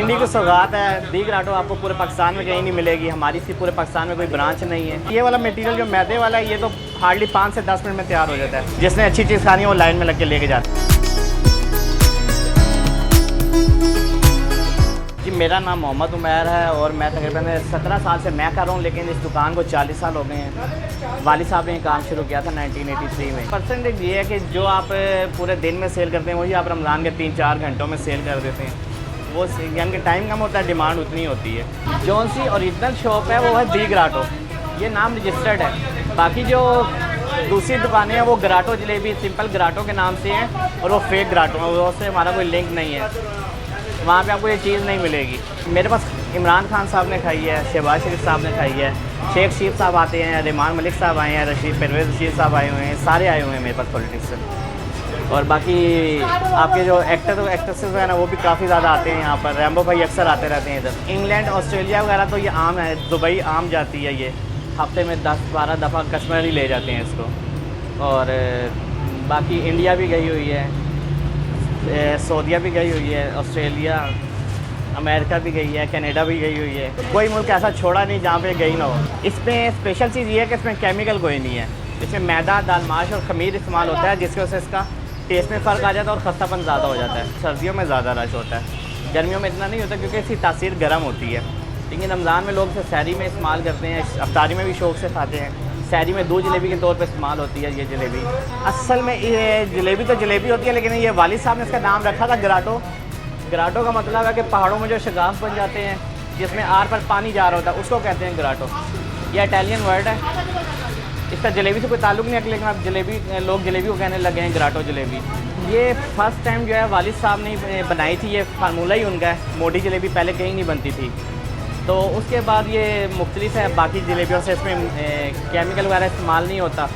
भिंडी की सौगात है। दी घराटो आपको पूरे पाकिस्तान में कहीं नहीं मिलेगी, हमारी सी पूरे पाकिस्तान में कोई ब्रांच नहीं है। ये वाला मटेरियल जो मैदे वाला है ये तो हार्डली 5 से 10 मिनट में तैयार हो जाता है। जिसने अच्छी चीज़ खानी है वो लाइन में लग के लेके जाता है। जी मेरा नाम मोहम्मद उमैर है और मैं तकरीबन 17 साल से मैं कर रहा हूँ, लेकिन इस दुकान को 40 साल हो गए हैं। वालिद साहब ने काम शुरू किया था 1983 में। परसेंटेज ये है कि जो आप पूरे दिन में सेल करते हैं वही आप रमज़ान के 3-4 घंटों में सेल कर देते हैं। वो यानी कि टाइम कम होता है, डिमांड उतनी होती है। जौन सी ओरिजिनल शॉप है वो है दी घराटो, ये नाम रजिस्टर्ड है। बाकी जो दूसरी दुकानें हैं वो घराटो जलेबी सिंपल घराटो के नाम से हैं और वो फेक घराटो है, उससे हमारा कोई लिंक नहीं है। वहाँ पे आपको ये चीज़ नहीं मिलेगी। मेरे पास इमरान खान साहब ने खाई है, शहबाज शरीफ साहब ने खाई है, शेख शीफ साहब आते हैं, रहमान मलिक साहब आए हैं, परवेज़ रशीद साहब आए हुए हैं, सारे आए हुए हैं मेरे पास पॉलिटिक्स से। और बाकी आपके जो एक्टर और एक्ट्रेसेस हैं ना वो भी काफ़ी ज़्यादा आते हैं यहाँ पर। रैम्बो भाई अक्सर आते रहते हैं इधर। इंग्लैंड ऑस्ट्रेलिया वगैरह तो ये आम है, दुबई आम जाती है, ये हफ्ते में 10-12 दफ़ा कस्टमर ही ले जाते हैं इसको। और बाकी इंडिया भी गई हुई है, सऊदीया भी गई हुई है, ऑस्ट्रेलिया, अमेरिका भी गई है, कनाडा भी गई हुई है। कोई मुल्क ऐसा छोड़ा नहीं जहाँ पे गई ना हो। इसमें स्पेशल चीज़ ये है कि इसमें केमिकल कोई नहीं है। इसमें मैदा, दालमाश और खमीर इस्तेमाल होता है, जिसकी वजह से इसका टेस्ट में फ़र्क आ जाता है और खस्तापन ज़्यादा हो जाता है। सर्दियों में ज़्यादा रश होता है, गर्मियों में इतना नहीं होता क्योंकि इसकी तासीर गर्म होती है। लेकिन रमज़ान में लोग इसे सहरी में इस्तेमाल करते हैं, अफ्तारी में भी शौक़ से खाते हैं। सहरी में दूध जलेबी के तौर पे इस्तेमाल होती है ये जलेबी। असल में ये जलेबी तो जलेबी होती है, लेकिन ये वालिद साहब ने इसका नाम रखा था घराटो। घराटो का मतलब है कि पहाड़ों में जो शगाफ बन जाते हैं जिसमें आर पर पानी जा रहा होता है उसको कहते हैं घराटो। ये इटालियन वर्ड है, इसका जलेबी से कोई ताल्लुक़ नहीं है, लेकिन अब लोग जलेबी को कहने लगे हैं घराटो जलेबी। ये फर्स्ट टाइम जो है वालिद साहब ने बनाई थी, ये फार्मूला ही उनका है। मोटी जलेबी पहले कहीं नहीं बनती थी, तो उसके बाद ये मुख्तलिफ है बाकी जलेबियों से। इसमें केमिकल वगैरह इस्तेमाल नहीं होता।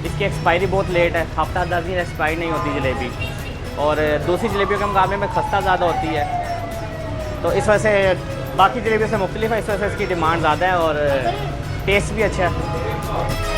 इसकी एक्सपायरी बहुत लेट है, हफ्ता 10 दिन एक्सपायरी नहीं होती जलेबी, और दूसरी जलेबियों के मुकाबले में खस्ता ज़्यादा होती है। तो इस वजह से बाकी जलेबियों से मुख्तलिफ है, इस वजह से इसकी डिमांड ज़्यादा है और टेस्ट भी अच्छा है।